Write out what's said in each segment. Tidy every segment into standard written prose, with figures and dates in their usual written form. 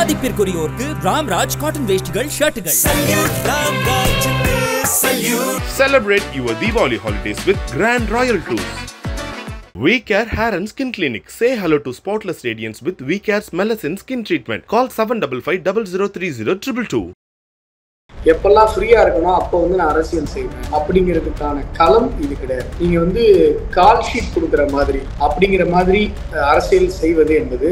மதிப்பிற்குரியோருக்கு Ramraj cotton வேஷ்டிகள் ஷர்ட்டுகள். Celebrate your Diwali holidays with Grand Royal Tours. We Care Hair and Skin Clinic. Say hello to spotless radiance with We Care's Melasine Skin Treatment. Call 7550030222. எப்பெல்லாம் ஃப்ரீயா இருக்கணும் அப்போ வந்து நான் அரசியல் செய்வேன் அப்படிங்கிறதுக்கான களம் இது கிடையாது. நீங்க வந்து கால் ஷீட் கொடுக்குற மாதிரி அப்படிங்கிற மாதிரி அரசியல் செய்வது என்பது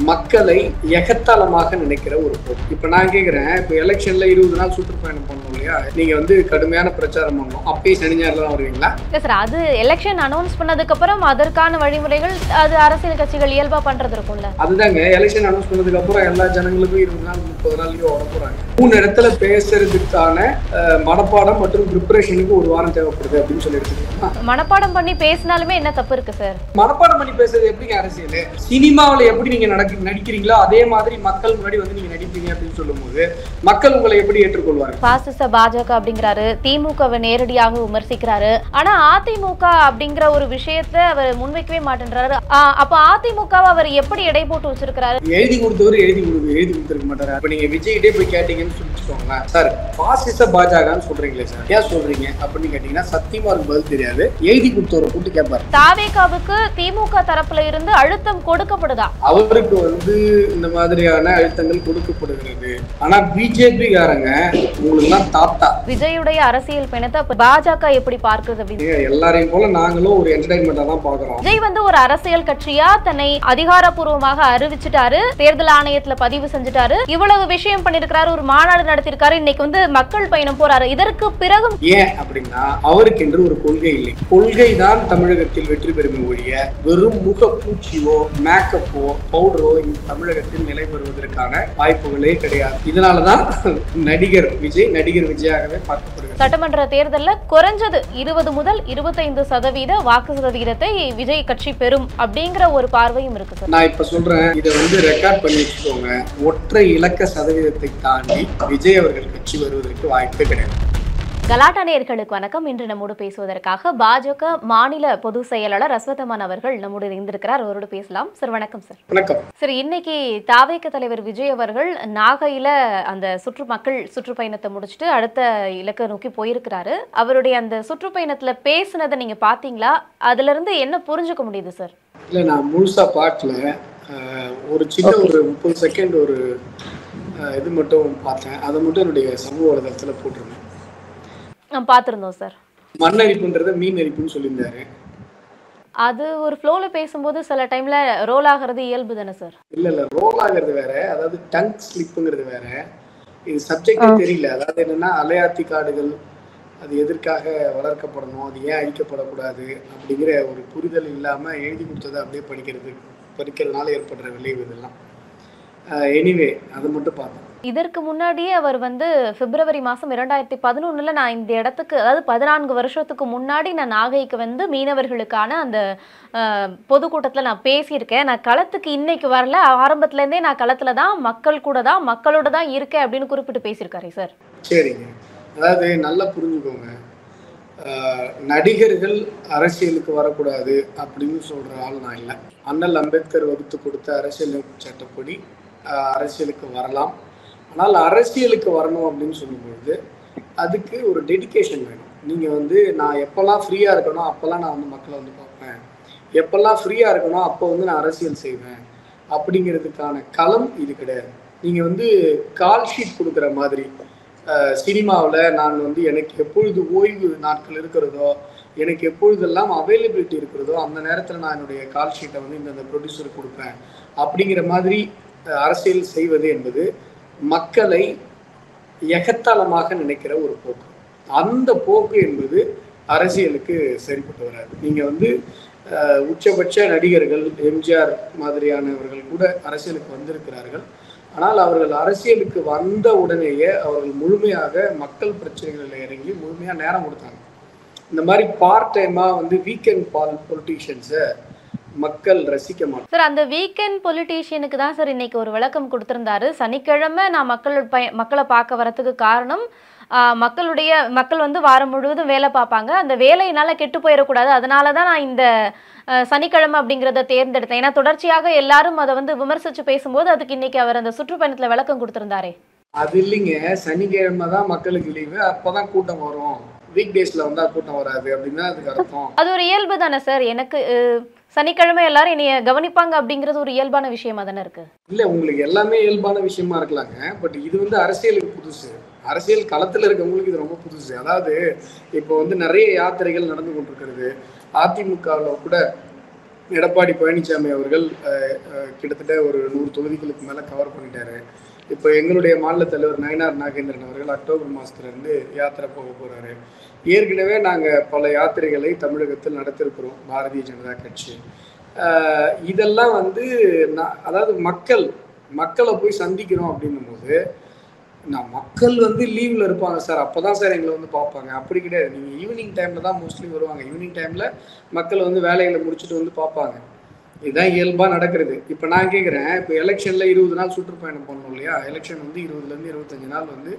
மக்களை எகத்தாளமாக நினைக்கிற ஒரு போக்கு. இப்ப நான் கேட்கிறேன், இப்ப எலெக்ஷன்ல 20 நாள் சுற்றுப்பயணம் பண்ணணும் இல்லையா, நீங்க வந்து கடுமையான பிரச்சாரம் பண்ணணும், அப்பயே சனி ஞாயிறு தான் வருவீங்களா? இல்ல சார், அது எலெக்ஷன் அனௌன்ஸ் பண்ணதுக்கு அப்புறம் அதற்கான வழிமுறைகள் அது அரசியல் கட்சிகள் இயல்பா பண்றது இருக்கும்ல. அதுதாங்க, எலெக்ஷன் அனௌன்ஸ் பண்ணதுக்கு அப்புறம் எல்லா ஜனங்களுக்கும் 20 நாள் 30 நாள் லீவ் வர போறாங்க. 3 இடத்துல பேசுறதுக்கான மனப்பாடம் மற்றும் ப்ரிப்பரேஷனுக்கு ஒரு வாரம் தேவைப்படுது அப்படின்னு சொல்லி எடுத்துக்கலாம். மனப்பாடம் பண்ணி பேசினாலுமே என்ன தப்பு இருக்கு சார்? மனப்பாடம் பண்ணி பேசுறது எப்படிங்க அரசியல்? சினிமாவில் எப்படி நீங்க நடிக்கிறீங்களோ அதே மாதிரி மக்கள் முன்னாடி வந்து நீங்க நடிப்பீங்க அப்படின்னு சொல்லும்போது மக்கள் உங்களை எப்படி ஏற்றுக்கொள்வாங்க? பாசிச பாஜக அப்படிங்கிறாரு, திமுகவை நேரடியாக விமர்சிக்கிறாரு. ஆனா அதிமுக அப்படிங்கிற ஒரு விஷயத்தை அவர் முன்வைக்கவே மாட்டேன்றாரு. அப்ப அதிமுகவை அவர் எப்படி எடை போட்டு வச்சிருக்கிறாரு? எழுதி கொடுத்தவர் எழுதி கொடுத்திருக்க மாட்டாரு. இப்ப நீங்க விஜய்கிட்டே போய் கேட்டீங்கன்னு சொல்லிச்சுக்கோங்களேன், சார் பாசிச பாஜகன்னு சொல்றீங்களே சார், ஏன் சொல்றீங்க அப்படின்னு கேட்டீங்கன்னா சத்தியமா ஒரு பதில் தெரியாது. எழுதி கொடுத்தவரை கூட்டு கேட்பாரு. தாவேகாவுக்கு திமுக தரப்புல இருந்து அழுத்தம் கொடுக்கப்படுதா? அவருக்கு வந்து இந்த மாதிரியான அழுத்தங்கள் கொடுக்கப்படுகிறது. ஆனா பிஜேபி காரங்க உங்களுக்கு தாத்தா. விஜயுடைய அரசியல் பயணத்தை பாஜக எப்படி பார்க்கிறது? எல்லாரையும் போல நாங்களும் ஒரு என்டர்டைன்மெண்டா தான் பாக்குறோம். விஜய் வந்து ஒரு அரசியல் கட்சியா தன்னை அதிகாரப்பூர்வமாக அறிவிச்சிட்டாரு, தேர்தல் ஆணையத்துல பதிவு செஞ்சுட்டாரு, இவ்வளவு விஷயம் பண்ணிருக்காரு, ஒரு மாநாடு நடத்திருக்காரு, இன்னைக்கு வந்து மக்கள் பயணம் போறாரு. இதற்கு பிறகு ஏன் அப்படின்னா அவருக்கு என்று ஒரு கொள்கை இல்லை. கொள்கை தான் தமிழகத்தில் வெற்றி பெறும் ஒழிய வெறும் முகப்பூச்சியோ மேக்கப்போ பவுடரோ தமிழகத்தில் நிலை பெறுவதற்கான வாய்ப்புகளே கிடையாது. இதனாலதான் நடிகர் விஜயாகவே பார்க்கப்படுகிறது. சட்டமன்ற தேர்தலில் குறைஞ்சது 20 முதல் 25% வாக்கு சதவீதத்தை விஜய் கட்சி பெறும் அப்படிங்கிற ஒரு பார்வையும் இருக்கு. நான் இப்ப சொல்றேன், இதை வந்து ரெக்கார்ட் பண்ணி வச்சுக்கோங்க. ஒற்றை இலக்க சதவீதத்தை தாண்டி விஜய் அவர்கள் கட்சி வருவதற்கு வாய்ப்பே கிடையாது. கலாட்டா நேயர்களுக்கு வணக்கம். இன்று நம்மோடு பேசுவதற்காக பாஜக மாநில பொதுச் செயலாளர் அஸ்வத்மன் அவர்கள் நம்மோடு இருந்திருக்கிறார். அவரோடு பேசலாம். சார் வணக்கம். சார் வணக்கம். சார், இன்னைக்கு தாவேக தலைவர் விஜய் அவர்கள் நாகையில அந்த மக்கள் சுற்றுப்பயணத்தை முடிச்சுட்டு அடுத்த இலக்கை நோக்கி போயிருக்கிறாரு. அவருடைய அந்த சுற்றுப்பயணத்துல பேசுனதை நீங்க பாத்தீங்களா? அதுல இருந்து என்ன புரிஞ்சுக்க முடியுது சார்? இல்ல, நான் முழுசா பார்க்கல. ஒரு சின்ன ஒரு 30 செகண்ட் ஒரு இது மட்டும் பார்த்தேன். அதை மட்டும் என்னுடைய சமூக வலைதளத்துல போட்டிருந்தேன். பார்த்திருந்தோம் சார். மண் அரிப்புன்றத மீன் அரிப்புன்னு சொல்லியிருந்தாரு. அது ஒரு ஃப்ளோல பேசும்போது சில டைம்ல ரோல் ஆகிறது இயல்பு தானே சார்? இல்ல ரோல் ஆகிறது வேற, அதாவது டங் ஸ்லிப்புங்கிறது வேற. இது சப்ஜெக்டே தெரியல. அதாவது என்னன்னா, அலையாத்தி காடுகள் அது எதற்காக வளர்க்கப்படணும், அது ஏன் அழிக்கப்படக்கூடாது அப்படிங்கிற ஒரு புரிதல் இல்லாம எழுதி கொடுத்ததை அப்படியே படிக்கிறதுனால ஏற்படுற விளைவு இதெல்லாம். எனிவே அதை மட்டும் பார்த்தேன். இதற்கு முன்னாடியே அவர் வந்து பிப்ரவரி மாதம் 2011 நான் இந்த இடத்துக்கு, அதாவது 14 வருஷத்துக்கு முன்னாடி நான் நாகைக்கு வந்து மீனவர்களுக்கான அந்த பொதுக்கூட்டத்தில் நான் பேசியிருக்கேன். நான் களத்துக்கு இன்னைக்கு வரல, ஆரம்பத்துலேருந்தே நான் களத்துல தான், மக்கள் கூட தான், மக்களோட தான் இருக்கேன் அப்படின்னு குறிப்பிட்டு பேசியிருக்காரு சார். சரிங்க, அதாவது நல்லா புரிஞ்சுக்கோங்க. நடிகர்கள் அரசியலுக்கு வரக்கூடாது அப்படின்னு சொல்ற ஆள் நான் இல்லை. அண்ணல் அம்பேத்கர் வகுத்து கொடுத்த அரசியல் சட்டப்படி அரசியலுக்கு வரலாம். ஆனால் அரசியலுக்கு வரணும் அப்படின்னு சொல்லும்பொழுது அதுக்கு ஒரு டெடிகேஷன் வேணும். நீங்கள் வந்து நான் எப்போல்லாம் ஃப்ரீயாக இருக்கணும் அப்போல்லாம் நான் வந்து மக்களை வந்து பார்ப்பேன், எப்போல்லாம் ஃப்ரீயாக இருக்கணும் அப்போ வந்து நான் அரசியல் செய்வேன் அப்படிங்கிறதுக்கான களம் இது கிடையாது. நீங்கள் வந்து கால் ஷீட் கொடுக்குற மாதிரி சினிமாவில் நான் வந்து எனக்கு எப்பொழுது ஓய்வு நாட்கள் இருக்கிறதோ, எனக்கு எப்பொழுதெல்லாம் அவைலபிலிட்டி இருக்கிறதோ அந்த நேரத்தில் நான் என்னுடைய கால் ஷீட்டை வந்து இந்த ப்ரொடியூசருக்கு கொடுப்பேன் அப்படிங்கிற மாதிரி அரசியல் செய்வது என்பது மக்களை எகத்தாளமாக நினைக்கிற ஒரு போக்கு. அந்த போக்கு என்பது அரசியலுக்கு சரிப்பட்டு வராது. நீங்க வந்து உச்சபட்ச நடிகர்கள் எம்ஜிஆர் மாதிரியானவர்கள் கூட அரசியலுக்கு வந்திருக்கிறார்கள். ஆனால் அவர்கள் அரசியலுக்கு வந்த உடனேயே அவர்கள் முழுமையாக மக்கள் பிரச்சனைகளில் இறங்கி முழுமையாக நேரம் கொடுத்தாங்க. இந்த மாதிரி பார்ட் டைமாக வந்து வீக்கெண்ட் பொலிட்டீஷியன்ஸை மக்கள் ரசிக்க மாட்டாங்க. சார் அந்த வீக்கெண்ட் பொலிட்டீஷியனுக்கு தான் சார் இன்னைக்கு ஒரு விளக்கம் கொடுத்திருந்தாரு. சனிக்கிழமை நான் மக்களை பார்க்க வரதுக்கு காரணம் மக்கள் வந்து வாரம் முழுவதும் வேலை பார்ப்பாங்க, அந்த வேலையினால கெட்டு போயிடக்கூடாது, அதனால தான் நான் இந்த சனிக்கிழமை அப்படிங்கிறத தேர்ந்தெடுத்தேன். ஏன்னா தொடர்ச்சியாக எல்லாரும் அதை வந்து விமர்சிச்சு பேசும்போது அதுக்கு இன்னைக்கு அவர் அந்த சுற்றுப்பயணத்துல விளக்கம் கொடுத்திருந்தாரே. அது இல்லைங்க, சனிக்கிழமை தான் மக்களுக்கு லீவு, அப்பதான் கூட்டம் வரும், வீக் டேஸ்ல வந்தா கூட்டம் வராது அப்படின்னு அதுக்கு அர்த்தம். அது ஒரு இயல்பு தானே சார். எனக்கு சனிக்கிழமை எல்லாரும் என்னைய கவனிப்பாங்க அப்படிங்கிறது ஒரு இயல்பான விஷயமா தானே இருக்கு. இல்ல, உங்களுக்கு எல்லாமே இயல்பான விஷயமா இருக்கலாங்க, பட் இது வந்து அரசியலுக்கு புதுசு, அரசியல் களத்துல இருக்கவங்களுக்கு இது ரொம்ப புதுசு. அதாவது இப்போ வந்து நிறைய யாத்திரைகள் நடந்து கொண்டிருக்கிறது. அதிமுகவில் கூட எடப்பாடி பழனிசாமி அவர்கள் கிட்டத்தட்ட ஒரு 100 தொகுதிகளுக்கு மேல கவர் பண்ணிட்டாரு. இப்போ எங்களுடைய மாநில தலைவர் நயினார் நாகேந்திரன் அவர்கள் அக்டோபர் மாதத்துலேருந்து யாத்திரை போக போகிறாரு. ஏற்கனவே நாங்கள் பல யாத்திரைகளை தமிழகத்தில் நடத்திருக்கிறோம் பாரதிய ஜனதா கட்சி. இதெல்லாம் வந்து அதாவது மக்களை போய் சந்திக்கிறோம் அப்படின்னும் போது மக்கள் வந்து லீவில் இருப்பாங்க சார், அப்போ தான் சார் எங்களை வந்து பார்ப்பாங்க. அப்படி கிடையாது, நீங்கள் ஈவினிங் டைமில் தான் மோஸ்ட்லி வருவாங்க. ஈவினிங் டைமில் மக்கள் வந்து வேலைகளை முடிச்சுட்டு வந்து பார்ப்பாங்க. இதுதான் இயல்பாக நடக்கிறது. இப்போ நான் கேட்குறேன், இப்போ எலெக்ஷனில் 20 நாள் சுற்றுப்பயணம் பண்ணணும் இல்லையா? எலெக்ஷன் வந்து 20லேருந்து 25 நாள் வந்து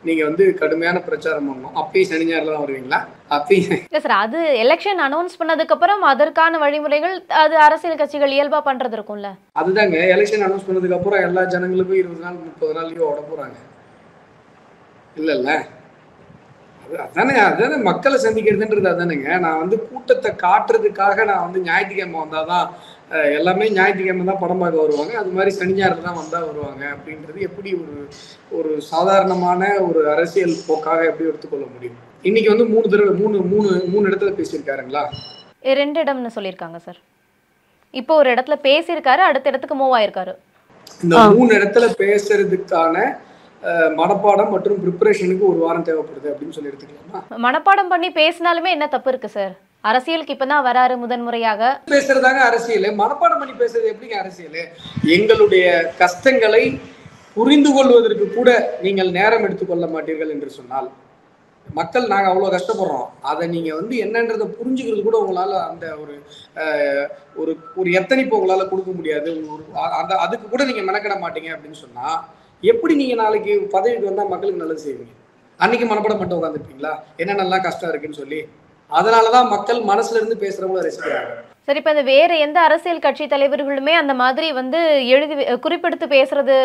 நீங்கள் வந்து கடுமையான பிரச்சாரம் பண்ணணும். அப்பயும் சனி ஞாயிறுல தான் வருவீங்களா? அப்பயும் இல்லை சார், அது எலெக்ஷன் அனௌன்ஸ் பண்ணதுக்கப்புறம் அதற்கான வழிமுறைகள் அது அரசியல் கட்சிகள் இயல்பாக பண்ணுறது இருக்கும்ல. அதுதாங்க, எலெக்ஷன் அனௌன்ஸ் பண்ணதுக்கப்புறம் எல்லா ஜனங்களுக்கும் 20 நாள் 30 நாள் லீவ் ஓட போகிறாங்க இல்லைல்ல? அதானே மக்களை சந்திக்கிறதுன்றது. அதானுங்க, நான் வந்து கூட்டத்தை காட்டுறதுக்காக நான் வந்து ஞாயிற்றுக்கிழமை வந்தாதான் எல்லாமே ஞாயிற்றுக்கிழமை தான் படம் பார்க்க வருவாங்க, அது மாதிரி சனி ஞாயிறு தான் வந்தால் வருவாங்க அப்படின்றது எப்படி ஒரு சாதாரணமான ஒரு அரசியல் போக்காக எப்படி எடுத்துக்கொள்ள முடியும்? இன்னைக்கு வந்து 3 இடத்துல பேசியிருக்காருங்களா? 2 இடம்னு சொல்லியிருக்காங்க சார். இப்போ ஒரு இடத்துல பேசியிருக்காரு, அடுத்த இடத்துக்கு மூவ் ஆயிருக்காரு. இந்த 3 இடத்துல பேசுறதுக்கான மனப்பாடம் மற்றும் ப்ரிப்பரேஷனுக்கு 1 வாரம் தேவைப்படுது அப்படின்னு சொல்லி எடுத்துக்கலாமா? மனப்பாடம் பண்ணி பேசினாலுமே என்ன தப்பு இருக்கு சார்? அரசியலுக்கு இப்பதான் வராரு, முதன்முறையாக பேசுறதாங்க அரசியல். மனப்பாடம் பண்ணி பேசுறது எப்படிங்க அரசியல்? எங்களுடைய கஷ்டங்களை புரிந்து கொள்வதற்கு கூட நீங்கள் நேரம் எடுத்துக்கொள்ள மாட்டீர்கள் என்று சொன்னால், மக்கள் நாங்கள் அவ்வளோ கஷ்டப்படுறோம், அதை நீங்கள் வந்து என்னன்றதை புரிஞ்சுக்கிறது கூட உங்களால் அந்த ஒரு எத்தனைப்பு உங்களால் கொடுக்க முடியாது, அதுக்கு கூட நீங்கள் மெனக்கிட மாட்டீங்க அப்படின்னு சொன்னால் எப்படி நீங்கள் நாளைக்கு பதவிக்கு வந்தால் மக்களுக்கு நல்லது செய்வீங்க? அன்னைக்கு மனப்பாடம் மட்டும் உட்காந்துருப்பீங்களா என்னென்னலாம் கஷ்டம் இருக்குன்னு சொல்லி? அதனாலதான் மக்கள் மனசுல இருந்து பேசுறவங்கள ரசிக்கிறாங்க. சரி, இப்ப இந்த வேற எந்த அரசியல் கட்சி தலைவர்களுமே அந்த மாதிரி வந்து குறிப்பெடுத்து பேசுறது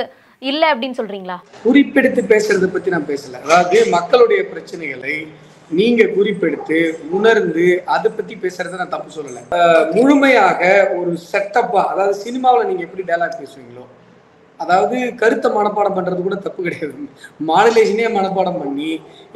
இல்ல அப்படின்னு சொல்றீங்களா? குறிப்பெடுத்து பேசுறதை பத்தி நான் பேசல. அதாவது மக்களுடைய பிரச்சனைகளை நீங்க குறிப்பெடுத்து உணர்ந்து அதை பத்தி பேசுறத நான் தப்பு சொல்லல. முழுமையாக ஒரு செட்டப்பா, அதாவது சினிமாவில் நீங்க எப்படி டயலாக் பேசுவீங்களோ, அதாவது கருத்தை மனப்பாடம் பண்றது கூட தப்பு கிடையாது. மாடுலேஷனே மனப்பாடம் பண்ணி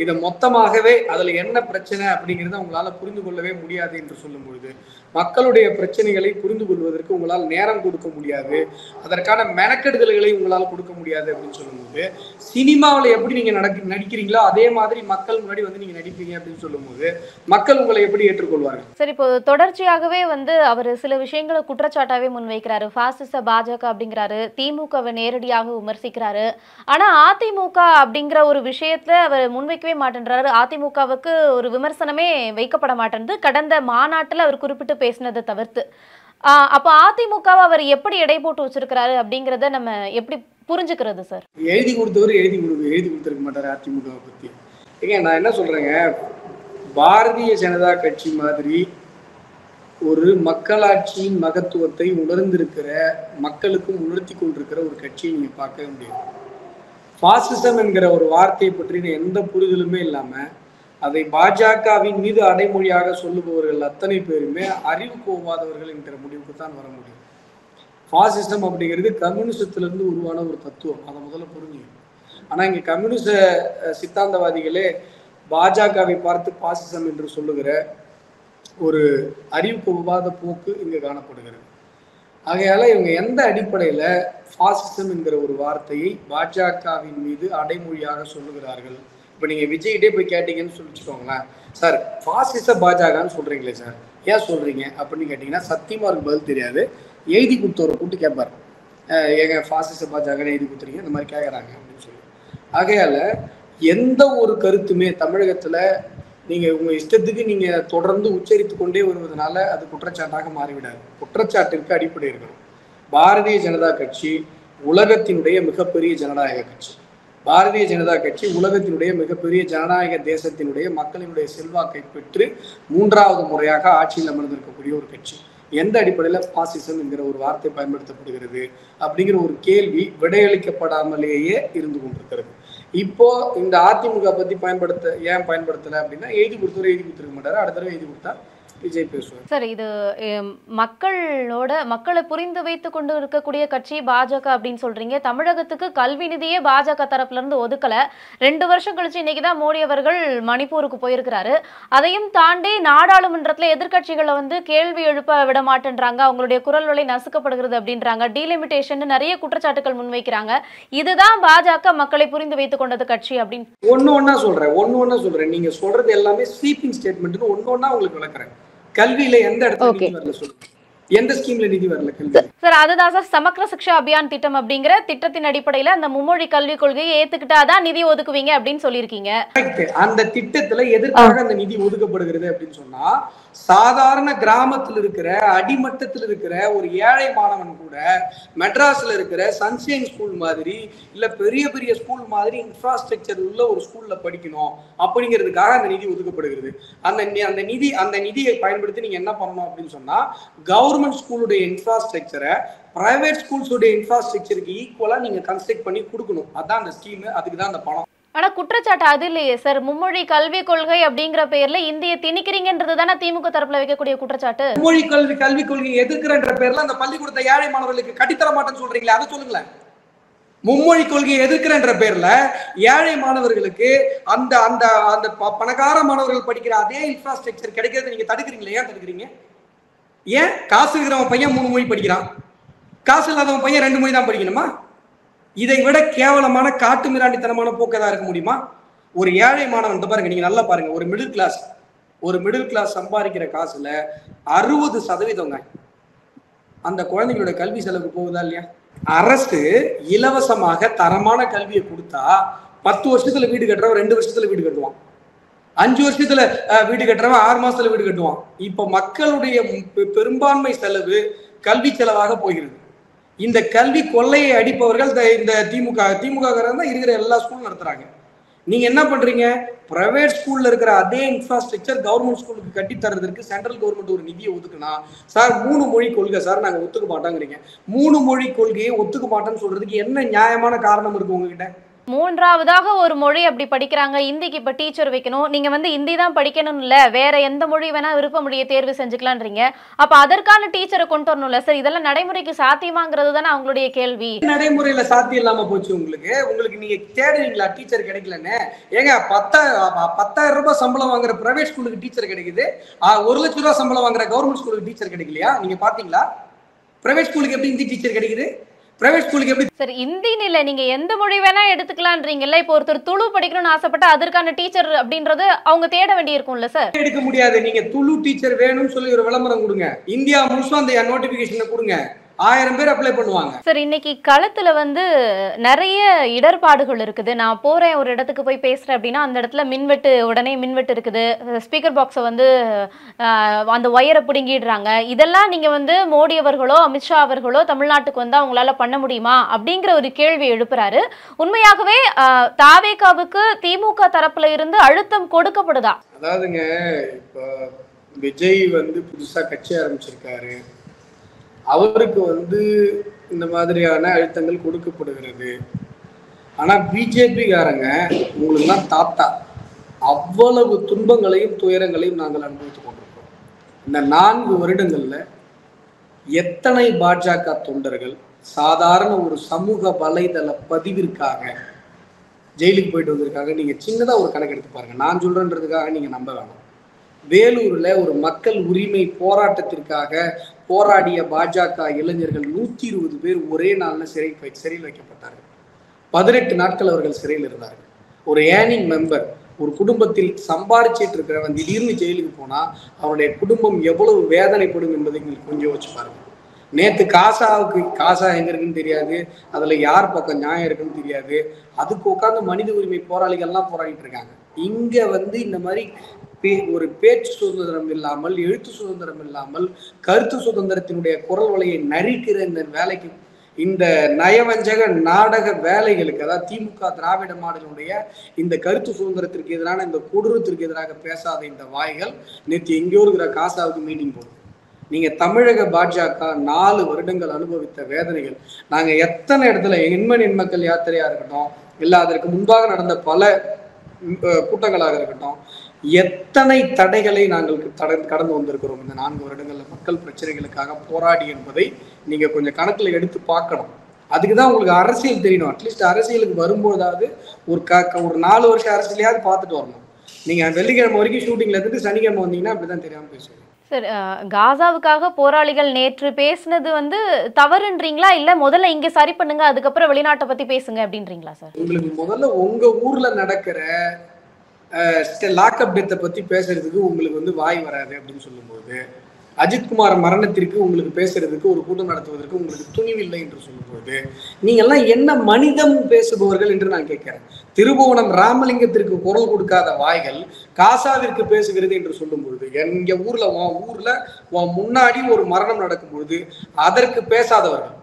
இதை மொத்தமாகவே அதுல என்ன பிரச்சனை அப்படிங்கிறத உங்களால புரிந்து கொள்ளவே முடியாது என்று சொல்லும் பொழுது, மக்களுடைய பிரச்சனைகளை புரிந்து கொள்வதற்கு உங்களால் நேரம் கொடுக்க முடியாது, அதற்கான மெனக்கெடுதல்களை உங்களால் கொடுக்க முடியாது அப்படின்னு சொல்லும்போது, சினிமாவில் எப்படி நீங்க நடிக்கிறீங்களோ அதே மாதிரி மக்கள் முன்னாடி வந்து நீங்க நடிப்பீங்க அப்படின்னு சொல்லும்போது மக்கள் உங்களை எப்படி ஏற்றுக்கொள்வார்கள்? சரி, இப்போ தொடர்ச்சியாகவே வந்து அவர் சில விஷயங்களை குற்றச்சாட்டாவே முன்வைக்கிறாரு. பாசிச பாஜக அப்படிங்கிறாரு, திமுகவை நேரடியாக விமர்சிக்கிறாரு. ஆனா அதிமுக அப்படிங்கிற ஒரு விஷயத்துல அவர் முன்வைக்கவே மாட்டேன்றாரு. அதிமுகவுக்கு ஒரு விமர்சனமே வைக்கப்பட மாட்டேன்து கடந்த மாநாட்டில் அவர் குறிப்பிட்டு பேசினதை தவிர்த்து. அப்ப அதிமுகவை அவர் எப்படி எடை போட்டு வச்சிருக்கிறாரு அப்படிங்கிறத நம்ம எப்படி புரிஞ்சுக்கிறது சார்? எழுதி கொடுத்தவர் எழுதி கொடுத்துருக்க மாட்டாரு அதிமுகவை பத்தி. ஏங்க நான் என்ன சொல்றேங்க, பாரதிய ஜனதா கட்சி மாதிரி ஒரு மக்களாட்சியின் மகத்துவத்தை உணர்ந்திருக்கிற, மக்களுக்கும் உணர்த்தி கொண்டிருக்கிற ஒரு கட்சியை நீங்க பார்க்கவே முடியாது. பாசிசம் என்கிற ஒரு வார்த்தையை பற்றின எந்த புரிதலுமே இல்லாம அதை பாஜகவின் மீது அடைமொழியாக சொல்லுபவர்கள் அத்தனை பேருமே அறிவு போவாதவர்கள் என்கிற முடிவுக்கு தான் வர முடியும். பாசிசம் அப்படிங்கிறது கம்யூனிசத்திலிருந்து உருவான ஒரு தத்துவம், அதை முதல்ல புரிஞ்சுக்கணும். ஆனா இங்க கம்யூனிச சித்தாந்தவாதிகளே பாஜகவை பார்த்து பாசிசம் என்று சொல்லுகிற ஒரு அறிவுக்கு உபாத போக்கு இங்க காணப்படுகிறது. ஆகையால இவங்க எந்த அடிப்படையில பாசிசம் என்கிற ஒரு வார்த்தையை பாஜகவின் மீது அடைமொழியாக சொல்லுகிறார்கள்? இப்ப நீங்க விஜய்கிட்டே போய் கேட்டீங்கன்னு சொல்லிச்சுக்கோங்களேன், சார் பாசிச பாஜகன்னு சொல்றீங்களே சார், ஏன் சொல்றீங்க அப்படின்னு கேட்டீங்கன்னா சத்தியமா இருக்கு பதில் தெரியாது. எழுதி கொடுத்தவரை கூப்பிட்டு கேட்பாரு, ஏங்க பாசிச பாஜகன்னு எழுதி கொடுத்துறீங்க, இந்த மாதிரி கேட்கறாங்க அப்படின்னு சொல்லி. ஆகையால எந்த ஒரு கருத்துமே தமிழகத்துல நீங்கள் உங்கள் இஷ்டத்துக்கு நீங்கள் தொடர்ந்து உச்சரித்து கொண்டே வருவதனால அது குற்றச்சாட்டாக மாறிவிடாது. குற்றச்சாட்டிற்கு அடிப்படை இருக்கணும். பாரதிய ஜனதா கட்சி உலகத்தினுடைய மிகப்பெரிய ஜனநாயக கட்சி. பாரதிய ஜனதா கட்சி உலகத்தினுடைய மிகப்பெரிய ஜனநாயக தேசத்தினுடைய மக்களினுடைய செல்வாக்கை பெற்று 3வது முறையாக ஆட்சியில் அமர்ந்திருக்கக்கூடிய ஒரு கட்சி. எந்த அடிப்படையில் பாசிசம் என்கிற ஒரு வார்த்தை பயன்படுத்தப்படுகிறது அப்படிங்கிற ஒரு கேள்வி விடையளிக்கப்படாமலேயே இருந்து கொண்டிருக்கிறது. இப்போ இந்த அதிமுக பத்தி ஏன் பயன்படுத்தலை அப்படின்னா, எழுதி கொடுத்துருக்க மாட்டாரு. அடுத்த தடவை எழுதி கொடுத்தா விஜய் பேசுவார். சார், இது மக்களை புரிந்து வைத்து கொண்டு இருக்கக்கூடிய கட்சி பாஜக அப்படின்னு சொல்றீங்க. தமிழகத்துக்கு கல்வி நிதியே பாஜக தரப்புல இருந்து ஒதுக்கல. 2 வருஷம் கழிச்சு இன்னைக்குதான் மோடி அவர்கள் மணிப்பூருக்கு போயிருக்கிறாரு. அதையும் தாண்டி நாடாளுமன்றத்துல எதிர்கட்சிகளை கேள்வி எழுப்ப விட மாட்டேன்றாங்க, அவங்களுடைய குரல் வலை நசுக்கப்படுகிறது அப்படின்றாங்க, டீலிமிட்டேஷன் நிறைய குற்றச்சாட்டுகள் முன்வைக்கிறாங்க. இதுதான் பாஜக மக்களை புரிந்து வைத்துக் கொண்டது கட்சி அப்படின்னு ஒன்னு ஒன்னா சொல்றேன். நீங்க சொல்றது எல்லாமே ஸ்வீப்பிங் ஸ்டேட்மெண்ட். ஒன்னொன்னா உங்களுக்கு விளக்குறேன். கல்வியில எந்த இடத்துல நிதி வரல சொல்லுங்க, எந்த ஸ்கீம்ல நிதி வரல கல்வி? சார், அதுதான் சார் சமக்ர சிக்ஷா அபியான் திட்டம் அப்படிங்கிற திட்டத்தின் அடிப்படையில அந்த மும்மொழி கல்விக் கொள்கையை ஏத்துக்கிட்டாதான் நிதி ஒதுக்குவீங்க அப்படின்னு சொல்லியிருக்கீங்க. அந்த திட்டத்துல எதற்காக அந்த நிதி ஒதுக்கப்படுகிறது அப்படின்னு சொன்னா, சாதாரண கிராமத்தில் இருக்கிற அடிமட்டத்தில் இருக்கிற ஒரு ஏழை மாணவன் கூட மெட்ராஸ்ல இருக்கிற சன்ஷைன் ஸ்கூல் மாதிரி இல்ல பெரிய பெரிய ஸ்கூல் மாதிரி இன்ஃப்ராஸ்ட்ரக்சர் உள்ள ஒரு ஸ்கூல்ல படிக்கணும் அப்படிங்கிறதுக்காக அந்த நிதி ஒதுக்கப்படுகிறது. அந்த நிதியை பயன்படுத்தி நீங்க என்ன பண்ணணும் அப்படின்னு சொன்னா, கவர்மெண்ட் ஸ்கூலுடைய இன்ஃப்ராஸ்ட்ரக்சரை பிரைவேட் ஸ்கூல்ஸோட இன்ஃப்ராஸ்ட்ரக்சருக்கு ஈக்குவலா நீங்க கன்ஸ்ட்ரக்ட் பண்ணி கொடுக்கணும். அதான் அந்த ஸ்கீம், அதுக்கு தான் அந்த பணம். ஆனா குற்றச்சாட்டு அது இல்லையே சார். மும்மொழி கல்விக் கொள்கை அப்படிங்கிற பெயர்ல இந்திய திணிக்கிறீங்கன்றது தானே திமுக தரப்புல வைக்கக்கூடிய குற்றச்சாட்டு. மும்மொழி கல்விக் கொள்கையை எதிர்க்கிறன்ற பேர்ல அந்த பள்ளிக்கூடத்தை ஏழை மாணவர்களுக்கு கட்டித்தர மாட்டேன்னு சொல்றீங்களே, அதை சொல்லுங்களேன். மும்மொழி கொள்கையை எதிர்க்கிறன்ற பேர்ல ஏழை மாணவர்களுக்கு அந்த அந்த அந்த பணக்கார மாணவர்கள் படிக்கிற அதே இன்ஃப்ராஸ்ட்ரக்சர் கிடைக்கிறது நீங்க தடுக்கிறீங்களே. ஏன் தடுக்கிறீங்க? ஏன் காசு இருக்கிறவன் பையன் 3 மொழி படிக்கிறான், காசு இல்லாதவன் பையன் 2 மொழி தான் படிக்கணுமா? இதை விட கேவலமான காட்டு மிராண்டித்தனமான போக்கதா இருக்க முடியுமா? ஒரு ஏழை மாணவன் பாருங்க, நீங்க நல்லா பாருங்க, ஒரு மிடில் கிளாஸ் சம்பாதிக்கிற காசுல 60% அந்த குழந்தைங்களோட கல்வி செலவுக்கு போகுதா இல்லையா? அரசு இலவசமாக தரமான கல்வியை கொடுத்தா 10 வருஷத்துல வீடு கட்டுறவன் 2 வருஷத்துல வீடு கட்டுவான், 5 வருஷத்துல வீடு கட்டுறவன் 6 மாசத்துல வீடு கட்டுவான். இப்ப மக்களுடைய பெரும்பான்மை செலவு கல்வி செலவாக போகிறது. இந்த கல்வி கொள்ளையை அடிப்பவர்கள் இந்த திமுக தான் இருக்கிற எல்லா ஸ்கூலும் நடத்துறாங்க. நீங்க என்ன பண்றீங்க? பிரைவேட் ஸ்கூல்ல இருக்கிற அதே இன்ஃப்ராஸ்ட்ரக்சர் கவர்மெண்ட் ஸ்கூலுக்கு கட்டி தரதுக்கு சென்ட்ரல் கவர்மெண்ட் ஒரு நிதியை ஒதுக்குனா, சார் 3 மொழி கொள்கை சார் நாங்க ஒத்துக்க மாட்டாங்கிறீங்க. 3 மொழி கொள்கையை ஒத்துக்க மாட்டேன்னு சொல்றதுக்கு என்ன நியாயமான காரணம் இருக்கு உங்ககிட்ட? 3ஆவதாக ஒரு மொழி அப்படி படிக்கிறாங்க. இந்திக்கு இப்ப டீச்சர் வைக்கணும், நீங்க இந்தி தான் படிக்கணும் இல்ல, வேற எந்த மொழி வேணா விருப்ப மொழியை தேர்வு செஞ்சுக்கலான்றீங்க. அப்ப அதற்கான டீச்சரை கொண்டு வரணும்ல சார். இதெல்லாம் நடைமுறைக்கு சாத்தியமாங்கிறது தானே அவங்களுடைய கேள்வி. நடைமுறையில சாத்தியம் இல்லாம போச்சு உங்களுக்கு நீங்க தேடுறீங்களா டீச்சர் கிடைக்கலன்னு? ஏங்க 10,000 ரூபாய் சம்பளம் வாங்குற பிரைவேட் ஸ்கூலுக்கு டீச்சர் கிடைக்குது, 1 லட்சம் ரூபாய் சம்பளம் வாங்குற கவர்மெண்ட் ஸ்கூலுக்கு டீச்சர் கிடைக்கலையா? நீங்க பாத்தீங்களா? பிரைவேட் ஸ்கூலுக்கு எப்படி இந்தி டீச்சர் கிடைக்குது? பிரைவேட் ஸ்கூலுக்கு எப்படி? சரி, இந்தின்னு இல்ல, நீங்க எந்த மொழி வேணா எடுத்துக்கலான்றீங்கல்ல. இப்போ ஒருத்தர் துளு படிக்கணும்னு ஆசைப்பட்டா அதற்கான டீச்சர் அப்படின்றது அவங்க தேட வேண்டி இருக்கும்ல சார். எடுக்க முடியாது. நீங்க துளு டீச்சர் வேணும்னு சொல்லி ஒரு விளம்பரம் கொடுங்க, இந்தியா முழுசும் அந்த நோட்டிபிகேஷனை கொடுங்க, 1000 பேர் அப்ளை பண்ணுவாங்க. சார், இன்னைக்கு களத்துல நிறைய இடர்பாடுகள் இருக்குது. நான் போறேன் ஒரு இடத்துக்கு போய் பேசுறேன் அப்படின்னா அந்த இடத்துல உடனே மின்வெட்டு இருக்குது, ஸ்பீக்கர் பாக்ஸை அந்த ஒயரை பிடுங்கிடுறாங்க. இதெல்லாம் நீங்க மோடி அவர்களோ அமித்ஷா அவர்களோ தமிழ்நாட்டுக்கு அவங்களால பண்ண முடியுமா அப்படிங்கிற ஒரு கேள்வி எழுப்புறாரு. உண்மையாகவே தாவேகாவுக்கு திமுக தரப்புல இருந்து அழுத்தம் கொடுக்கப்படுதா? அதாவதுங்க, இப்ப விஜய் புதுசா கட்சி ஆரம்பிச்சிருக்காரு, அவருக்கு இந்த மாதிரியான அழுத்தங்கள் கொடுக்கப்படுகிறது. ஆனா பிஜேபிக்காரங்க உங்களுக்குலாம் தாத்தா, அவ்வளவு துன்பங்களையும் துயரங்களையும் நாங்கள் அனுபவித்துக் கொண்டிருக்கோம். இந்த 4 வருடங்கள்ல எத்தனை பாஜக தொண்டர்கள் சாதாரண ஒரு சமூக வலைதள பதிவிற்காக ஜெயிலுக்கு போயிட்டு வந்திருக்காங்க. நீங்க சின்னதா ஒரு கணக்கு எடுத்து பாருங்க. நான் சொல்றேன்றதுக்காக நீங்க நம்ப வேணாம். வேலூர்ல ஒரு மக்கள் உரிமை போராட்டத்திற்காக போராடிய பாஜக இளைஞர்கள் 120 பேர் ஒரே நாள்ல சிறையில் வைக்கப்பட்டார்கள். 18 நாட்கள் அவர்கள் சிறையில் இருந்தார்கள். ஒரு ஏர்னிங் மெம்பர், ஒரு குடும்பத்தில் சம்பாரிச்சிட்டு இருக்கிறவன் திடீர்னு ஜெயிலுக்கு போனா அவனுடைய குடும்பம் எவ்வளவு வேதனைப்படும் என்பதை கொஞ்சம் யோசிச்சு பாருங்க. நேற்று காசா எங்க இருக்குன்னு தெரியாது, அதுல யார் பக்கம் நியாயம் இருக்குன்னு தெரியாது, அதுக்கு உட்காந்து மனித உரிமை போராளிகள்லாம் போராடிட்டு இருக்காங்க. இங்க இந்த மாதிரி ஒரு பேச்சு சுதந்திரம் இல்லாமல், எழுத்து சுதந்திரம் இல்லாமல், கருத்து சுதந்திரத்தினுடைய குரல் வலையை நரிக்கிற இந்த வேலைக்கு, இந்த நயவஞ்சக நாடக வேலைகளுக்கு, அதாவது திமுக திராவிட மாடலுடைய இந்த கருத்து சுதந்திரத்திற்கு எதிரான இந்த கொடூரத்திற்கு எதிராக பேசாத இந்த வாய்கள் நேற்று எங்கேயோ இருக்கிற காசாவுக்கு மீட்டிங் போடும். நீங்க தமிழக பாஜக 4 வருடங்கள் அனுபவித்த வேதனைகள், நாங்க எத்தனை இடத்துல எண்மண் மக்கள் யாத்திரையா இருக்கட்டும், இல்ல அதற்கு முன்பாக நடந்த பல கூட்டங்களாக இருக்கட்டும், எத்தனை தடைகளை நாங்கள் கடந்து வந்திருக்கிறோம் இந்த 4 வருடங்கள்ல மக்கள் பிரச்சனைகளுக்காக போராடி என்பதை நீங்க கொஞ்சம் கணக்குல எடுத்து பார்க்கணும். அதுக்குதான் உங்களுக்கு அரசியல் தெரியணும். அட்லீஸ்ட் அரசியலுக்கு வரும்போதாவது ஒரு 4 வருஷம் அரசியலையாவது பார்த்துட்டு வரணும். நீங்க வெள்ளிக்கிழமை வரைக்கும் ஷூட்டிங்ல இருந்து சனிக்கிழமை வந்தீங்கன்னா அப்படிதான் தெரியாம பேசுவீங்க. சார், காசாவுக்காக போராளிகள் நேற்று பேசினது தவறுன்றீங்களா, இல்ல முதல்ல இங்க சரி பண்ணுங்க அதுக்கப்புறம் வெளிநாட்டை பத்தி பேசுங்க அப்படின்றீங்களா சார்? உங்களுக்கு முதல்ல உங்க ஊர்ல நடக்கிற லாக்அப் டெத்தை பத்தி பேசுறதுக்கு உங்களுக்கு வாய் வராது அப்படின்னு சொல்லும்போது, அஜித்குமார் மரணத்திற்கு உங்களுக்கு பேசுறதுக்கு, ஒரு கூட்டம் நடத்துவதற்கு உங்களுக்கு துணிவில்லை என்று சொல்லும்போது, நீங்கெல்லாம் என்ன மனிதம் பேசுபவர்கள் என்று நான் கேட்கிறேன். திருபுவனம் ராமலிங்கத்திற்கு குரல் கொடுக்காத வாய்கள் காசாவிற்கு பேசுகிறது என்று சொல்லும்பொழுது, எங்க ஊர்ல முன்னாடி ஒரு மரணம் நடக்கும்பொழுது அதற்கு பேசாதவர்கள்,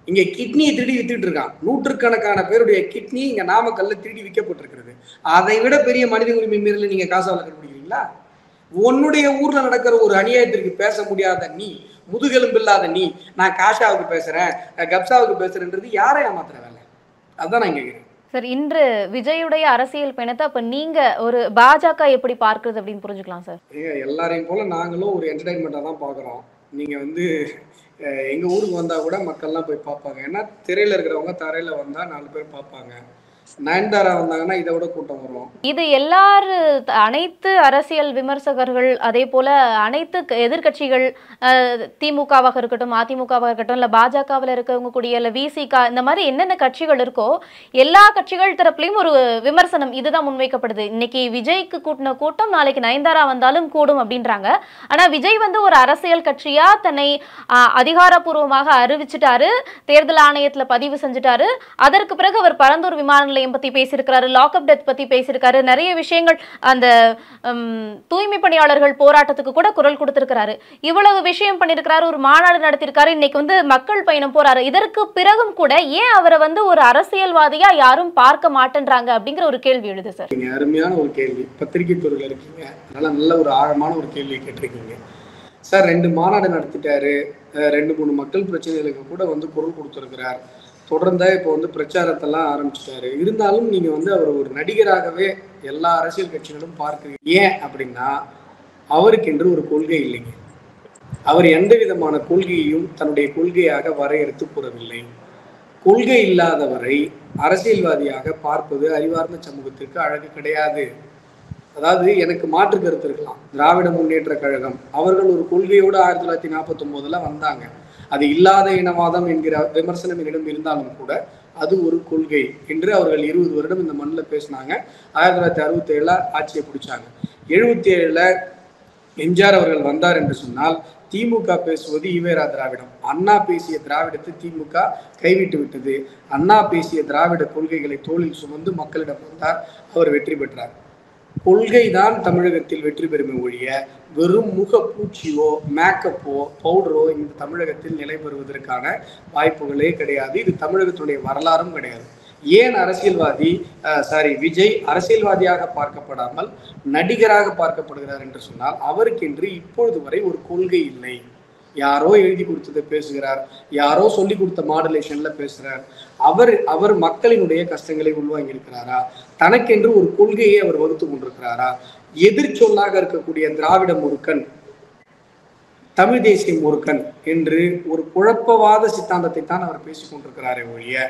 இங்க கிட்னியை திருடி வித்துட்டு இருக்கான். 100கணக்கான பேருடைய கிட்னி இங்க நாமக்கல்ல திருடி விற்கப்பட்டிருக்கிறது. அதை விட பெரிய மனித உரிமை மீறல நீங்க காசாவில் கண்டுபிடிக்கிறீங்களா? உன்னுடைய ஊர்ல நடக்கிற ஒரு அநியாயத்திற்கு பேச முடியாத நீ, முதுகெலும்பில்லாத நீ, நான் காஷாவுக்கு பேசுறேன், கப்சாவுக்கு பேசுறேன்றது யாரை ஏமாத்துற வேலை? அதுதான் நான் கேட்கிறேன். சார், இன்று விஜயுடைய அரசியல் பயணத்தை அப்ப நீங்க ஒரு பாஜக எப்படி பார்க்கிறது அப்படின்னு புரிஞ்சுக்கலாம் சார். எல்லாரையும் போல நாங்களும் ஒரு என்டர்டைன்மெண்டா தான் பாக்குறோம். நீங்க எங்க ஊருக்கு வந்தா கூட மக்கள்லாம் போய் பார்ப்பாங்க. ஏன்னா திரையில இருக்கிறவங்க தரையில வந்தா 4 பேர் பார்ப்பாங்க. நயன்தாரா வந்தாங்கன்னா இதை விட கூட்டம் வரும். இது அனைத்து அரசியல் விமர்சகர்கள், அதே போல அனைத்து எதிர்கட்சிகள், திமுகவாக இருக்கட்டும், அதிமுகவாக இருக்கட்டும், இல்ல பாஜகவில் இருக்கவங்க கூடிய, இல்ல விசிக, இந்த மாதிரி என்னென்ன கட்சிகள் இருக்கோ எல்லா கட்சிகள் தரப்புலையும் ஒரு விமர்சனம் இதுதான் முன்வைக்கப்படுது. இன்னைக்கு விஜய்க்கு கூட்டின கூட்டம் நாளைக்கு நயன்தாரா வந்தாலும் கூடும் அப்படின்றாங்க. ஆனா விஜய் ஒரு அரசியல் கட்சியா தன்னை அதிகாரப்பூர்வமாக அறிவிச்சுட்டாரு, தேர்தல் ஆணையத்துல பதிவு செஞ்சுட்டாரு. அதற்கு பிறகு அவர் பரந்தூர் விமான நிலையம் பத்தி பேசியிருக்காரு, லாக்அப் டெத் பத்தி பேசியிருக்காரு, நிறைய விஷயங்கள், அந்த தூய்மை பணியாளர்கள் போராட்டத்துக்கு கூட குரல் கொடுத்திருக்கிறாரு. இவ்வளவு விஷயம் பண்ணிருக்கிறாரு, ஒரு மாநாடு நடத்திருக்காரு, இன்னைக்கு மக்கள் பயணம் போறாரு. இதற்கு பிறகும் கூட ஏன் அவரை ஒரு அரசியல்வாதியா யாரும் பார்க்க மாட்டேன்றாங்க அப்படிங்கிற ஒரு கேள்வி எழுது சார். அருமையான ஒரு கேள்வி. பத்திரிகை துறையில இருக்கீங்க, அதனால நல்ல ஒரு ஆழமான ஒரு கேள்வி கேட்டிருக்கீங்க சார். 2 மாநாடு நடத்திட்டாரு, 2-3 மக்கள் பிரச்சனைகளுக்கு கூட குரல் கொடுத்திருக்கிறார். தொடர்ந்தா இப்போ பிரச்சாரத்தெல்லாம் ஆரம்பிச்சுட்டாரு. இருந்தாலும் நீங்க அவர் ஒரு நடிகராகவே எல்லா அரசியல் கட்சிகளும் பார்க்கிறீங்க. ஏன் அப்படின்னா அவருக்கென்று ஒரு கொள்கை இல்லைங்க. அவர் எந்த விதமான கொள்கையையும் தன்னுடைய கொள்கையாக வரையறுத்து கூறவில்லை. கொள்கை இல்லாதவரை அரசியல்வாதியாக பார்ப்பது அறிவார்ந்த சமூகத்திற்கு அழகு கிடையாது. அதாவது எனக்கு மாற்று கருத்து இருக்கலாம். திராவிட முன்னேற்ற கழகம் அவர்கள் ஒரு கொள்கையோடு 1949 வந்தாங்க. அது இல்லாத இனவாதம் என்கிற விமர்சனம் என்னிடம் இருந்தாலும் கூட அது ஒரு கொள்கை என்று அவர்கள் 20 வருடம் இந்த மண்ணில் பேசினாங்க. 1967 ஆட்சியை பிடிச்சாங்க. 77 எம்ஜிஆர் அவர்கள் வந்தார் என்று சொன்னால் திமுக பேசுவது ஈவேரா திராவிடம். அண்ணா பேசிய திராவிடத்தை திமுக கைவிட்டு விட்டது. அண்ணா பேசிய திராவிட கொள்கைகளை தோளில் சுமந்து மக்களிடம் வந்தார், அவர் வெற்றி பெற்றார். கொள்கை தான் தமிழகத்தில் வெற்றி பெறுமே ஒழிய வெறும் முகப்பூச்சியோ மேக்கப்போ பவுடரோ இந்த தமிழகத்தில் நிலை பெறுவதற்கான வாய்ப்புகளே கிடையாது. இது தமிழகத்துடைய வரலாறும் கிடையாது. ஏன் விஜய் அரசியல்வாதியாக பார்க்கப்படாமல் நடிகராக பார்க்கப்படுகிறார் என்று சொன்னால், அவருக்கென்று இப்பொழுது வரை ஒரு கொள்கை இல்லை. யாரோ எழுதி கொடுத்ததை பேசுகிறார், யாரோ சொல்லி கொடுத்த மாடுலேஷன்ல பேசுறார். அவர் மக்களினுடைய கஷ்டங்களை உள்வாங்கி இருக்கிறாரா? தனக்கென்று ஒரு கொள்கையை அவர் வகுத்து கொண்டிருக்கிறாரா? எதிர்ச்சொல்லாக இருக்கக்கூடிய திராவிட முறுக்கன், தமிழ் தேசிய முறுக்கன் என்று ஒரு குழப்பவாத சித்தாந்தத்தை தான் அவர் பேசிக் கொண்டிருக்கிறாரே ஒழிய,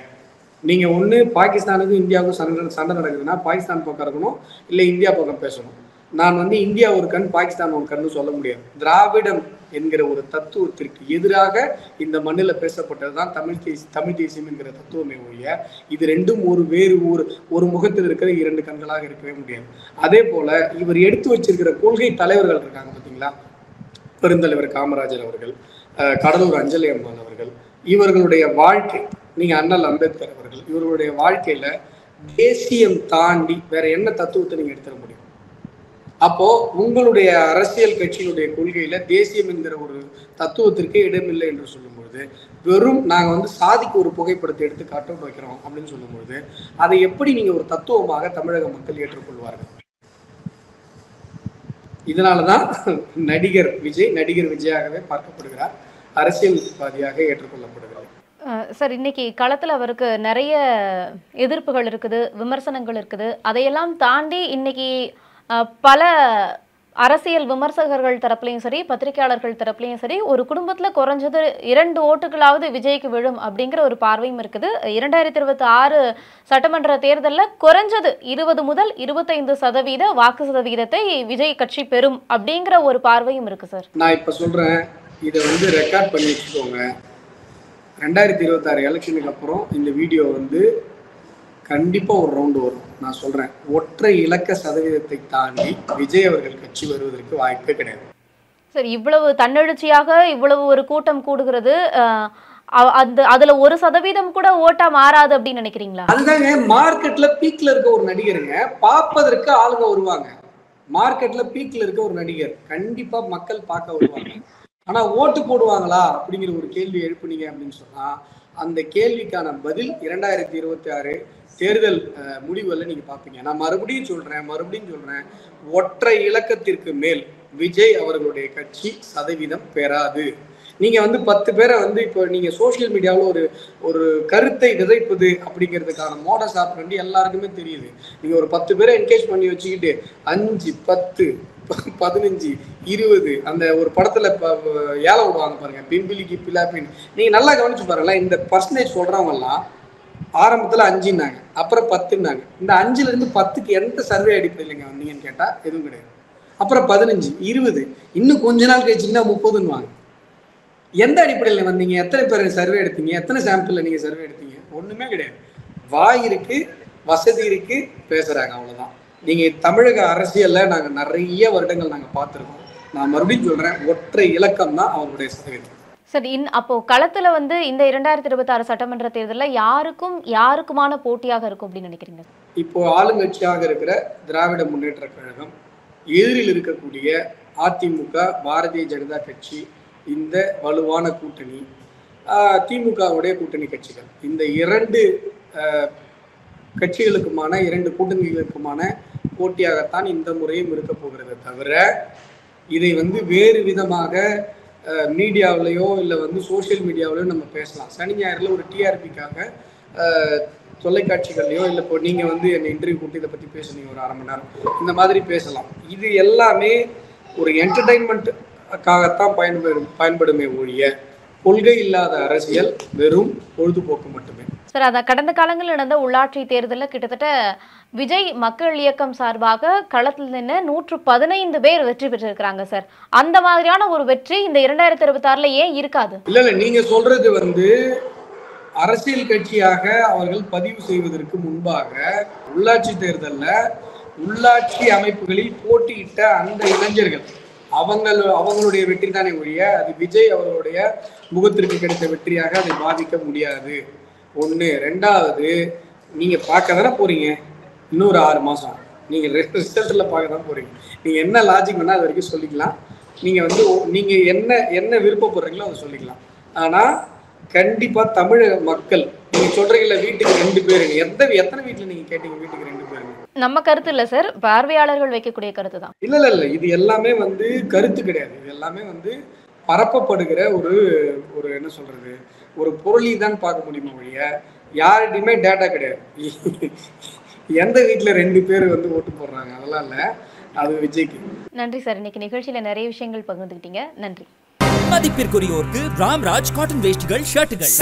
நீங்க ஒண்ணு பாகிஸ்தானுக்கும் இந்தியாவுக்கும் சண்டை நடக்குதுன்னா பாகிஸ்தான் பக்கம் இருக்கணும், இல்லை இந்தியா பக்கம் பேசணும். நான் இந்தியா ஒரு கண் பாகிஸ்தான் ஒரு கண்ணு சொல்ல முடியாது. திராவிடம் என்கிற ஒரு தத்துவத்திற்கு எதிராக இந்த மண்ணில் பேசப்பட்டதுதான் தமிழ் தேசியம் என்கிற தத்துவமே ஒழிய, இது ரெண்டும் ஒரு முகத்தில் இருக்கிற 2 கண்களாக இருக்கவே முடியாது. அதே போல இவர் எடுத்து வச்சிருக்கிற கொள்கை தலைவர்கள் இருக்காங்க பார்த்தீங்களா, பெருந்தலைவர் காமராஜர் அவர்கள், கடலூர் அஞ்சலி அம்மாள் அவர்கள், இவர்களுடைய வாழ்க்கை, நீங்க அண்ணல் அம்பேத்கர் அவர்கள், இவர்களுடைய வாழ்க்கையில தேசியம் தாண்டி வேற என்ன தத்துவத்தை நீங்க எடுத்துட முடியும்? அப்போ உங்களுடைய அரசியல் கட்சியினுடைய கொள்கையில தேசியம் என்கிற ஒரு தத்துவத்திற்கே இடமில்லை என்று சொல்லும்பொழுது, வெறும் நாங்க வந்து சாதிக்கு ஒரு புகைப்படத்தை எடுத்து காட்ட வைக்கிறோம் அப்படின்னு சொல்லும்பொழுது அதை எப்படி நீங்க ஒரு தத்துவமாக தமிழக மக்கள் ஏற்றுக்கொள்வார்கள்? இதனாலதான் நடிகர் விஜயாகவே பார்க்கப்படுகிறார், அரசியல்வாதியாக ஏற்றுக்கொள்ளப்படுகிறார். சார், இன்னைக்கு களத்துல அவருக்கு நிறைய எதிர்ப்புகள் இருக்குது, விமர்சனங்கள் இருக்குது. அதையெல்லாம் தாண்டி இன்னைக்கு பல அரசியல் விமர்சகர்கள் தரப்புலையும் சரி, பத்திரிகையாளர்கள் தரப்புலையும் சரி, ஒரு குடும்பத்துல குறைஞ்சது 2 ஓட்டுகளாவது விஜய்க்கு விழும் அப்படிங்கிற ஒரு பார்வையும் இருக்குது. 2026 சட்டமன்ற தேர்தலில் குறைஞ்சது 20 முதல் 25% வாக்கு சதவீதத்தை விஜய் கட்சி பெறும் அப்படிங்கிற ஒரு பார்வையும் இருக்கு சார். நான் இப்ப சொல்றேன், இதை வந்து ரெக்கார்ட் பண்ணி வச்சுக்கோங்க. 2026 எலெக்ஷனுக்கு அப்புறம் இந்த வீடியோ வந்து கண்டிப்பா ஒரு ரவுண்டு வரும். நான் சொல்றேன், ஒற்றை இலக்க சதவீதத்தை தாண்டி விஜய் அவர்கள் கட்சி வருவதற்கு வாய்ப்பே கிடையாது. சார், இவ்வளவு தன்னெழுச்சியாக இவ்வளவு ஒரு கூட்டம் கூடுகிறது, அதுல 1% கூட ஓட்டா மாறாது அப்படின்னு நினைக்கிறீங்களா? அதுதாங்க, மார்க்கெட்ல பீக்ல இருக்க ஒரு நடிகருங்க பார்ப்பதற்கு ஆளுங்க வருவாங்க. மார்க்கெட்ல பீக்ல இருக்க ஒரு நடிகர் கண்டிப்பா மக்கள் பார்க்க வருவாங்க. ஆனா ஓட்டு போடுவாங்களா அப்படிங்கிற ஒரு கேள்வி எழுப்புனீங்க அப்படின்னு சொன்னா, அந்த கேள்விக்கான பதில் 2026 தேர்தல் முடிவுல நீங்க பாப்பீங்க. நான் மறுபடியும் சொல்றேன், ஒற்றை இலக்கத்திற்கு மேல் விஜய் அவர்களுடைய கட்சி சதவீதம் பெறாது. நீங்க வந்து 10 பேரை வந்து இப்போ நீங்க சோசியல் மீடியாவில் ஒரு கருத்தை விதைப்பது அப்படிங்கிறதுக்கான மோடஸ் ஆப்ரண்டி எல்லாருக்குமே தெரியுது. நீங்க ஒரு 10 பேரை என்கேஜ் பண்ணி வச்சுக்கிட்டு 5, 10, 15, 20 அந்த ஒரு படத்துல ஏலம் விடுவாங்க பாருங்க, பிம்பிலிக்கு பிலாப்பின். நீங்க நல்லா கவனிச்சு பாருங்களேன், இந்த பர்சன்டேஜ் சொல்றவங்க எல்லாம் ஆரம்பத்துல 5ன்னாங்க, அப்புறம் 10ன்னாங்க. இந்த 5ல இருந்து 10க்கு எந்த சர்வே அடிப்படையிலங்க வந்தீங்கன்னு கேட்டா எதுவும் கிடையாது. அப்புறம் 15, 20, இன்னும் கொஞ்ச நாள் கழிச்சிங்கன்னா 30ன்னுவாங்க. எந்த அடிப்படையில் வந்தீங்க? எத்தனை பேர் சர்வே எடுத்தீங்க? எத்தனை சாம்பிள்ல நீங்க சர்வே எடுத்தீங்க? ஒண்ணுமே கிடையாது. வாய் இருக்கு, வசதி இருக்கு, பேசுறாங்க, அவ்வளவுதான். நீங்க தமிழக அரசியல்ல நாங்க நிறைய வருடங்கள் நாங்க பார்த்திருக்கோம். நான் மறுபடியும் சொல்றேன், ஒற்றை இலக்கம் தான் அவருடைய சதவீதம். சரி, அப்போ களத்துல வந்து இந்த 2026 சட்டமன்ற தேர்தலில் யாருக்குமான போட்டியாக இருக்கும் அப்படின்னு நினைக்கிறீங்க? இப்போ ஆளுங்கட்சியாக இருக்கிற திராவிட முன்னேற்ற கழகம், எதிரில் இருக்கக்கூடிய அதிமுக, பாரதிய ஜனதா கட்சி, இந்த வலுவான கூட்டணி, திமுகவுடைய கூட்டணி கட்சிகள், இந்த 2 கட்சிகளுக்குமான 2 கூட்டணிகளுக்குமான போட்டியாகத்தான் இந்த முறையும் இருக்க போகிறது. தவிர இதை வந்து வேறு விதமாக மீடியாவிலையோ இல்லை வந்து சோசியல் மீடியாவிலையோ நம்ம பேசலாம். சனி ஞாயிறுல ஒரு டிஆர்பிக்காக தொலைக்காட்சிகள்லையோ இல்லை இப்போ நீங்கள் வந்து என்னை இன்டர்வியூ கூட்டி இதை பற்றி பேசுனீங்க ஒரு 1/2 மணி நேரம், இந்த மாதிரி பேசலாம். இது எல்லாமே ஒரு என்டர்டைன்மெண்ட்டுக்காகத்தான் பயன்படுமே ஒழிய கொள்கை இல்லாத அரசியல் வெறும் பொழுதுபோக்கு மட்டுமே. சார், அதான் கடந்த காலங்களில் நடந்த உள்ளாட்சி தேர்தலில் கிட்டத்தட்ட விஜய் மக்கள் இயக்கம் சார்பாக களத்தில் நின்று 115 பேர் வெற்றி பெற்றிருக்கிறாங்க சார். அந்த மாதிரியான ஒரு வெற்றி இந்த 2026 ஏன் இருக்காது? இல்ல நீங்க சொல்றது வந்து அரசியல் கட்சியாக அவர்கள் பதிவு செய்வதற்கு முன்பாக உள்ளாட்சி தேர்தலில் உள்ளாட்சி அமைப்புகளில் போட்டியிட்ட அந்த இளைஞர்கள் அவங்களுடைய வெற்றி தானே ஒழிய அது விஜய் அவர்களுடைய முகத்திற்கு கிடைத்த வெற்றியாக அதை பாதிக்க முடியாது. 1. 2வது, நீங்க பார்க்க தானே போறீங்க, இன்னொரு 6 மாசம் நீங்க ரிசல்ட்ல பார்க்க தான் போறீங்க. நீங்க என்ன லாஜிக் வேணா அது வரைக்கும் சொல்லிக்கலாம். நீங்க வந்து நீங்க என்ன விருப்பப்படுறீங்களோ அதை சொல்லிக்கலாம். ஆனா கண்டிப்பா தமிழக மக்கள், நீங்க சொல்றீங்கல்ல வீட்டுக்கு 2 பேர், எத்தனை வீட்டுல நீங்க கேட்டீங்க வீட்டுக்கு 2 பேர்? நம்ம கருத்து இல்ல சார், பார்வையாளர்கள் வைக்கக்கூடிய கருத்து தான். இல்ல இது எல்லாமே வந்து கருத்து கிடையாது. இது எல்லாமே வந்து பரப்பப்படுகிற ஒரு என்ன சொல்றது, ஒரு பொருளை தான் பார்க்க முடியுமா ஒழிய யார்கிட்டையுமே டேட்டா கிடையாது. எந்த வீட்டுல 2 பேர் வந்து ஓட்டு போடுறாங்க அதெல்லாம் இல்ல, அது விஜய்க்கு. நன்றி சார், இன்னைக்கு நிகழ்ச்சியில நிறைய விஷயங்கள் பகிர்ந்துக்கிட்டீங்க. நன்றி. மதிப்பிற்குரியோருக்கு ராம்ராஜ் காட்டன் வேஷ்டிகள், ஷர்ட்டுகள்.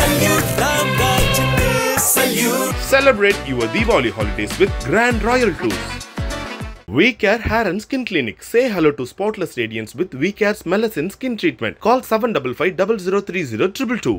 Celebrate your Diwali holidays with Grand Royal Tours. We Care Hair and Skin Clinic. Say hello to spotless radiance with We Care's Melasine Skin Treatment. Call 755 0030 222.